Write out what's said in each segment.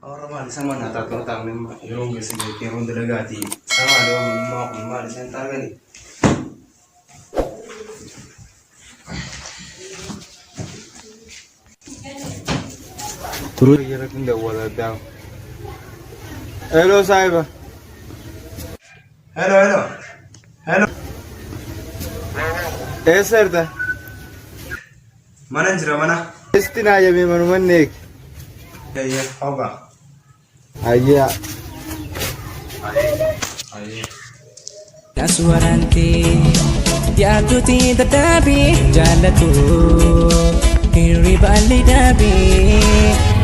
Orang mali sama nata tuh tahu memang yang biasa jadi orang delegati sama ada orang mau di sentar kan nih. Terus kira kira wala tahu. Hello sahib. Hello. Sir dah. Mana jera mana? Istina aja memang manik. Ya, hoga. Ayya. Kaswaranti Jaatuti tetapi jaalatu hirribaalli dhabi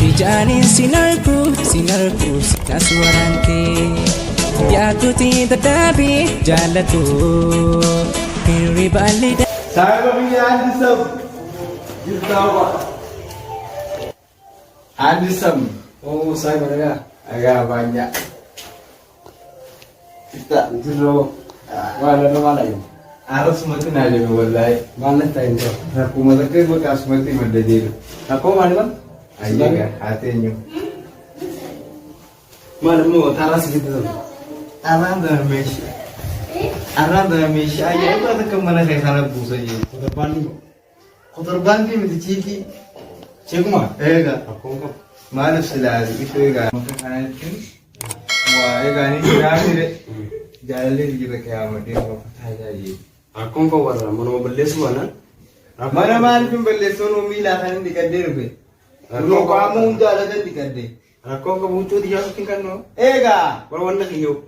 dijaanin sinarku Kaswaranti Jaatuti tetapi jaalatu hirribaalli dhabi. Saya punya handisam. Handisam. Oh, saya mana? Agak banyak. Kita itu loh. Mana ini? Harus mati aja wallahi. Mana tahu itu? Aku malah ke bekas mati mendadir. Aku mana bang? Aja kan, hatinya. Mana mau taras gitu tuh? Alam dah mesh. Aja itu ada kemana saya salah busa je. Kotor bandi mesti ciki. Cekuma? Ega. Aku kok. Mana selagi itu ega. Makan itu. Wah, ega ni kira ni. Jalan juga kiamat dia mau percaya je. Aku kau warna mana beles mana? Mana pun beles sono mila kan dikadir be. Aku kamu jalan kan dikadir. Aku kau butuh dia tinggal no. Ega. Warna hiu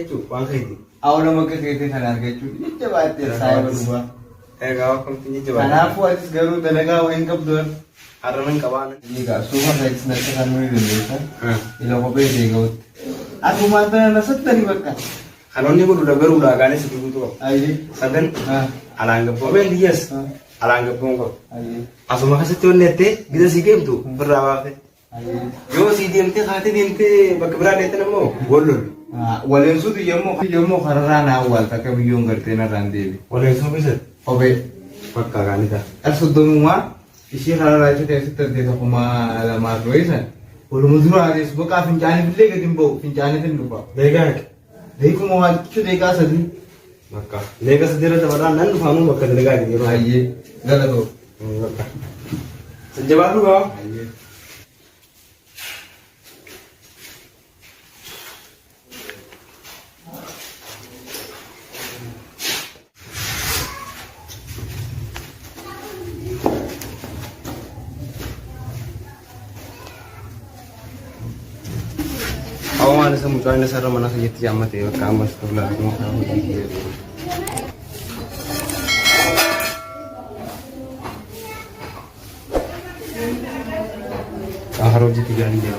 tu, wang hiu. Awak nama kita sana kerja tu. Ini coba saya berubah. Ega aku punya coba. Kenapa atas garu tenaga awak ingkap tuan? Araman kawan. Ega, semua saya senang kami dulu kan. Ilo kau beda kau. Aku mantan anak setari bakal. Kalau ni pun udah agaknya segitu tuh. Aye. Sadan. Alanggap kau main dias. Alanggap kau. Aye. Asal makasih tuh nete bisa sih game tuh berawal teh. Aye. Yo si game teh hati game teh bagaimana itu namo? Golol. Walen su tu jamu karena awal tak kau yung kerja nanti. Walen su bisa. Oke. Pakka kan itu. Asal tu semua isi karena itu teh terjadi sama alamat luisan. Kalau musuh ada sebab kafin jani beli ke timbo, finjani tu lupa. देखो मोबाइल क्यों देखा सदी मक्का लेगा सदी रे तबरा नन फानु मक्का लेगा दी रो आइए गलत हो मक्का जवाब लूगा आइए Awan sa mukha na sara mana sa yiti amat ya kamas to la mo ka mo di. Aharo ji tigan dia.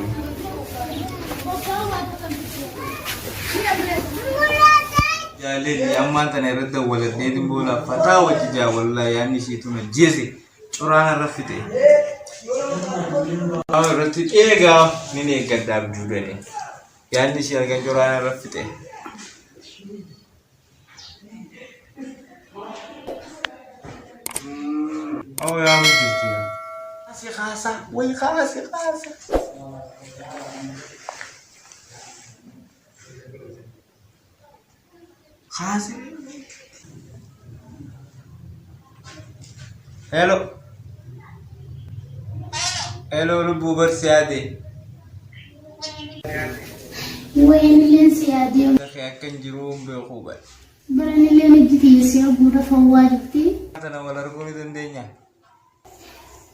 Ya le amman ta ne radda walad ne din bola fata waji ja wallahi yani shi tuna jeze curana rafite. Aw rati ega ni ne gadda biude ne. Yani sih agak curang rapid eh. Oh ya begitu ya. Kasih kasa, woi kasih kasa. Kasih. Hello, lu bubar siade. وين اللي نسيادي أخي أكن جروم بخوبة براني اللي نجدي يسير بودا فواجبتي أنا ولا ركوني دندينيا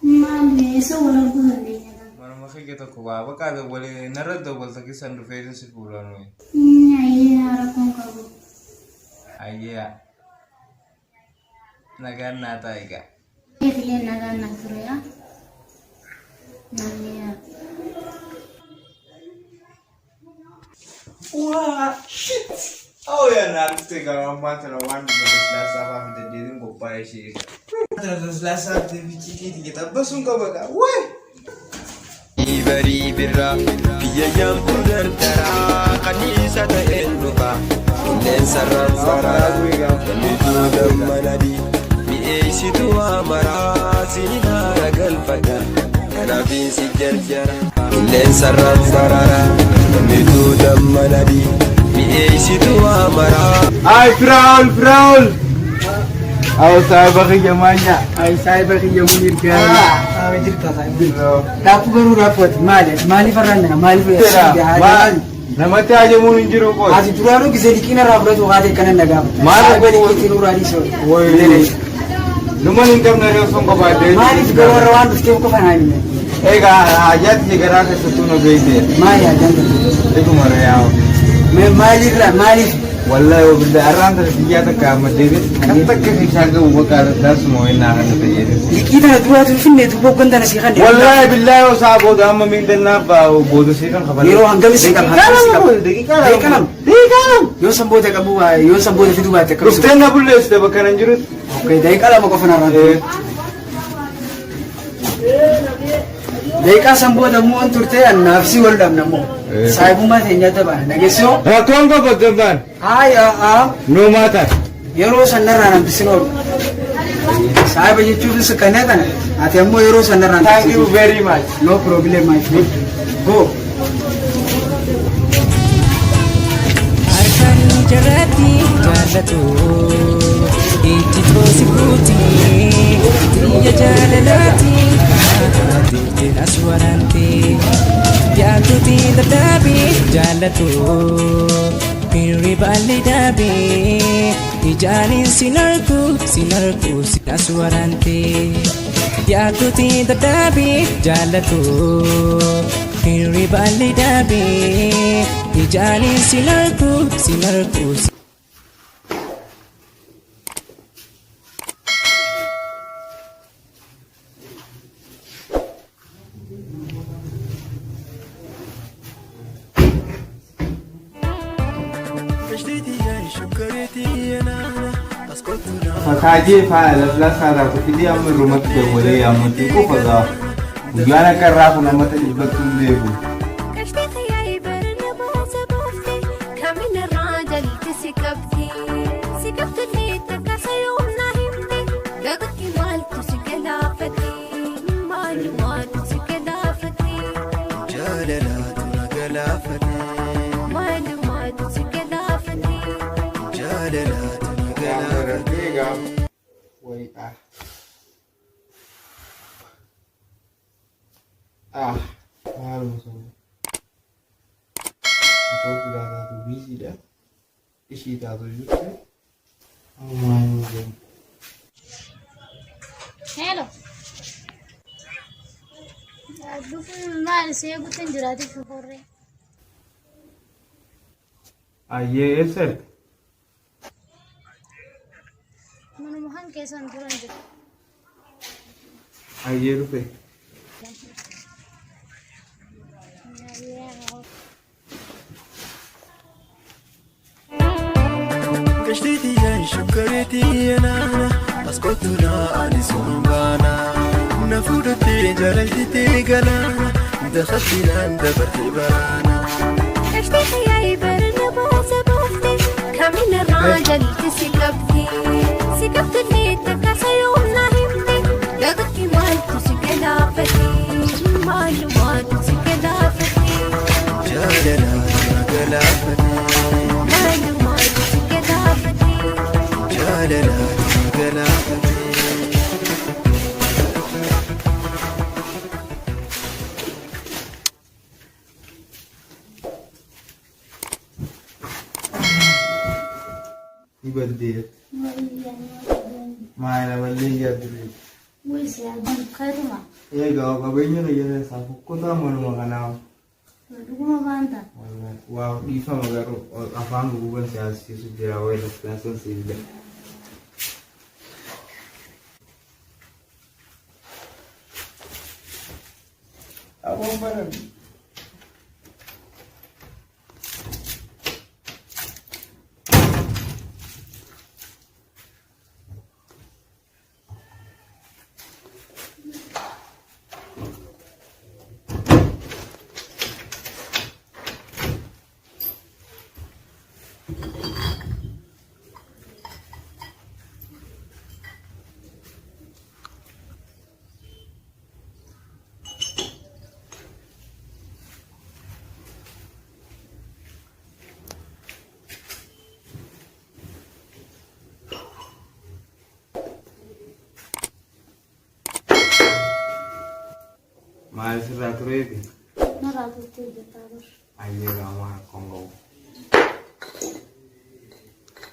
ما ليسو ولا ركون الدنيا mana makanya kita kuwa kada boleh narad do bolta ki sandu fedin si pulano Iya, harakon kabu ayya nagan nata iga Iya, nagan naturo ya Nanya wah shit oh ya nanti kalau mata lawan di selasa apa kita jadi ngopai sih selasa TV kita basung kau baga wah bari bira qannoo kanisa ta'enuka nen sarran sara kanitu dammanadi mi'esitu amara sinina ragal faga rafiinsi jarjara qilleensa rambarara miidhuu damma nadii mi'eessitu amara. Ay Firaa'ol. Aw saahiba kiyya maanya. Ay saahiba kiyya munir gaari. Ay jirta saahiba. Daaku garuu raafwati maaliif arranna maaliif namatti hajamuun hin jiru qoy. Ati duraanuu gisee liqina irraa fudhatu haatee kanan dhagaama. Maaliif liqiitti nurraadhii soo. Luman hin qabne reeffa qabaadde. Maaliif garuu warra waan dhufteef qofa naa himne. Egaa hajaatti garaa keessattuu na beekte. Maali hajaan tokko. Eeguma reeyaa. Maaliif wallahi wabillahi arraan tana biyyaa takka ammaddeebe kan takka fi shaaga ubaqaa daasuma wayna kana tayyade liqita duraatu finne dubo gondana si khande wallahi billahi wa saabo amma min danna ba bodo si kan khabal yero hangam si kan daqiiqa yo sambo ta qabu yo sambo ta fidu ba ta qabu stenna bulle ste bakanan jirut okay daqiiqa lama qofana ran daqiiqa sambo da mu on turte annafsi wal dam namo saahibummaa teenya dabaa nageessoo rakkoon qofa gabbaan no matter yeroo sanarraan hambisinoodhu saahiba jechuufis kannee kana ati ammoo yeroo sanarraan thank you very much no problem my friend go harkaan jalatti jaallatu itti toosi buutii biyya jaalalaati kaatee as waraantee jaatuti dadhabi jaalatu hirri baalli dhabi ijaanin sinarku sinas warante jaatuti dadhabi jaalatu hirri baalli dhabi ijaanin sinarku Fakkaatee faaya laflaasaa kufidee amma rumatti dabalee yaammatu qofa gaa guyyaan akka irraa kun ammata dhibbattuu hin beeku. Wait, harus itu tidak satu biji dah, isi satu juga. Oh my god. Hello. Dukun mal saya bukan jerati fukore. Yes sir. Menemukan kesan turun je. Rupiah. Kashtiti yan shukariti yana askotuna ani sumbana nafudati jalalti galana dakhatina dabarti barana kashtiti ay barna bosabofti kamina rajal tisikabti sikabti takasayuna himti dagki mal tusikalafati malumat tusikalafati jalala galafati Ibadah. Mana balik ya dulu. Wis ya bukan mah. Ya gak kabainya lagi ada sapu. Kau tahu mana makan apa? Dulu mah mantap. Wow, di sana baru apa bukan sih sudah awal langsung sih dah. Apa mana? maal sirraa tureeti? Narraa turtee hojjetaa bar. Ayyeegaa maa kongoo.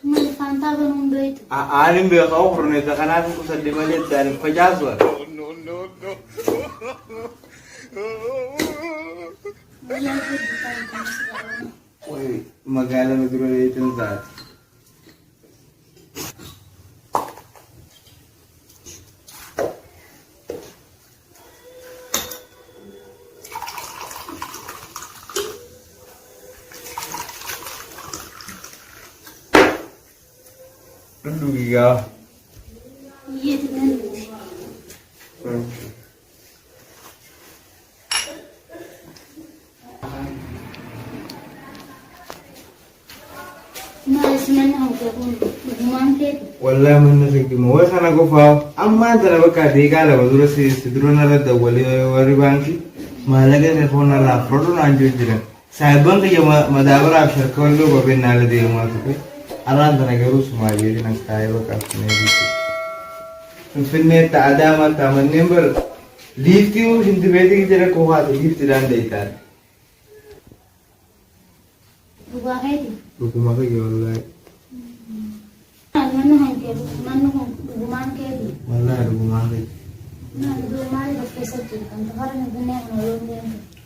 Mali faantaa banuun beektu. Aanin beekaa ofurneeta kanaaf kusadde malee itti facaasu ara. Magaalaa dura beektan taate. Dugiga. Iya dengan. Mas mana aku pun mangkit. Wallahi mana lagi mau sana gofau. Amma antara baka dega la badura si siduro na da wali wari banki. Malaga ne phone la proto na anju jira. Sahiban ke madabara abshar ko lo babe na la de ma to. Aran da nagaru sumaye na kai baka ne bi. Finne ta adama ta member litiu hindu bedi jira ko ha lift dan deita. Buka hati. Buku maka ya wallahi. Mana hangke, mana guman ke. Wallahi buku maka. Nah, dua mari berpesa kan. Sekarang dunia menolongnya.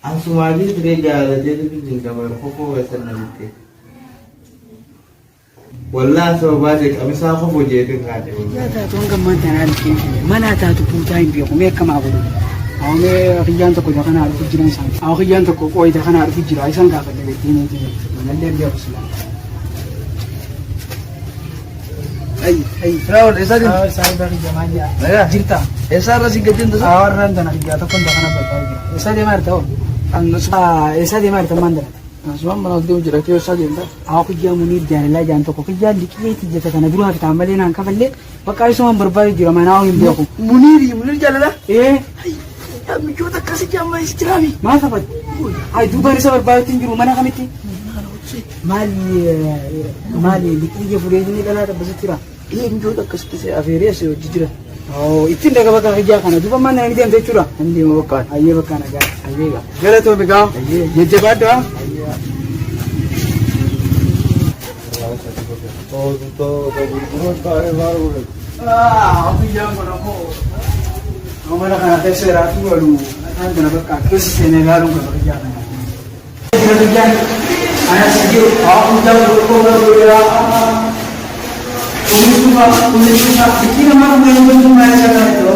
Ansumadi tidak jalan jadi pinjam kamar koko wesar nanti. Wallahi sebab itu kami sah koko jadi kan. Ya tak tuan gambar tanah di mana tak tu punya yang biar kami kemana pun. Awak kerjaan tu kau jangan ada kerjaan sang. Awak kerjaan tu kau jangan ada kerjaan sang kau kerja ini mana dia biar usulan. Ay, Raul, esa din. Saya bagi jamaah dia. Naya, Jirta. esa rasi gatin tu. Awak orang tanah kerja tu pun jangan ada baik. Esa dia mana tahu? Esa dia mana teman dia. Semua mana tu jira kyo esa din ta. Awak kerja muni dia lah jangan tu kau kerja dikit je tak nak dulu kita ambil ni angkat balik. Pakai semua berbagai jira mana awak yang aku. Munir jalan lah. Ya, mikir tak kasih jama istirami. Mana apa? Ay, dua hari saya berbagai tinggi mana kami ti? Mali dikit je boleh ni kalau ada besar. Mikir tak kasih saya afiri saya jira. Oh, itu dah kau bakal kerja kan? Dua mana yang dia ambil curah? Andi mau bakal. Ayah bakal aja. Ayah. Gala tu begau. Ye jebat dah. Oh, buru tak baru. Aku jangan kau. Kau mana kan ada serat tu lalu. Kan kenapa kakek sini lalu kau kerja kan? Kerja. Ayah sejuk. Aku jangan kau bergerak. Unisuma. Kita mana boleh mana sana itu.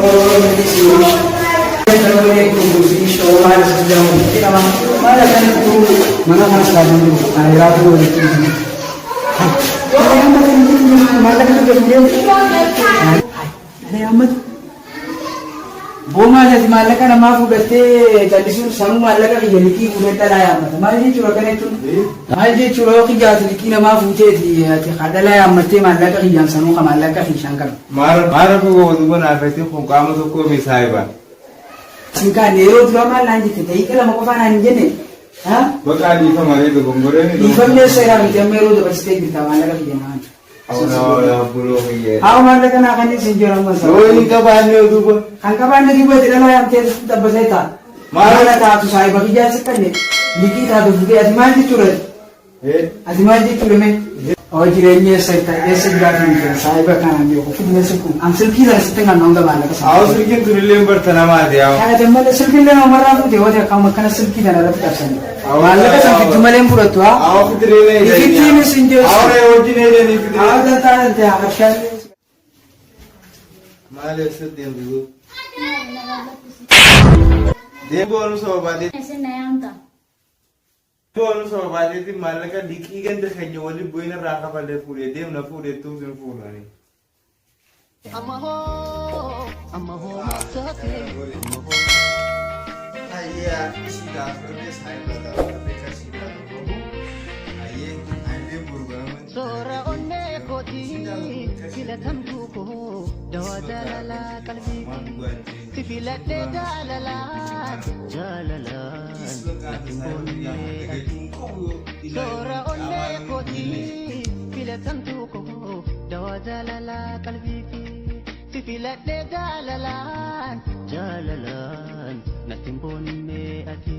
Kita boleh kumpusi sholat sejauh. Kita mana kan itu mana sekarang itu. Ayah tu boleh kumpusi. Mana kan itu dia. Ayah amat. Boma jadi malah kan nama aku berarti jadi sama malah kan jadi ki udah teraya mata. Malah dia curah kan itu. Malah dia curah ki jadi ki nama aku jadi ada lah yang mesti malah kan yang sama malah kan hisangkan. Mar aku tu pun apa itu kamu tu kau misai ba. Singkat nero tu malah nanti kita ikhlas mau kemana ni jenis. Hah? Bakal di kamar itu gombornya ni. Di family saya ni jamero tu pasti kita malah kan jangan. Awak bulu ni. Awak malah kan akan ni senjora masa. Oh ini kapan ni tu pun? Kapan ni buat tidak lah yang tiada tak berseta. Malah tak tu saya bagi jasa kan ni. Dikit ada juga asmal di curah. Asmal di curah ni. Oh jadi ni saya segera ni saya bahkan ambil aku punya suku. Ambil kita setengah nongga malah kan. Awak sedikit tu lembar tanam ada. Ada malah sedikit lah nomor aku tu. Wajah kamu kena sedikit dah dapat tersen. Malah kan sampai cuma lempur tu. Awak itu ni. Dikit ni senjora. Awak original ni. Awak dah tahu dia akan. Malah sedih dulu. Dia baru sobat. Ese nayang ta. Baru sobat itu malah kan dikit kan terkejut wali buina raka pada pule dia nak pule tu sen pule ni. Amaho ayah sudah beres saya berada dekat sini dulu. Ayah berguna. Sora onne koti Jaalatamtootaa dawa jaalala qalbii sibiiladhee jaalalaan Sora onne koti Jaalatamtootaa dawa jaalala qalbii filadhee jaalalaan natti hin boonne ati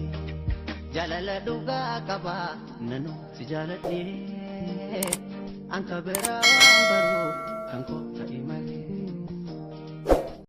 jaalala dhugaa qaba nanu si jaaladhee anka biraa waan baruu kan koo ta'e malee.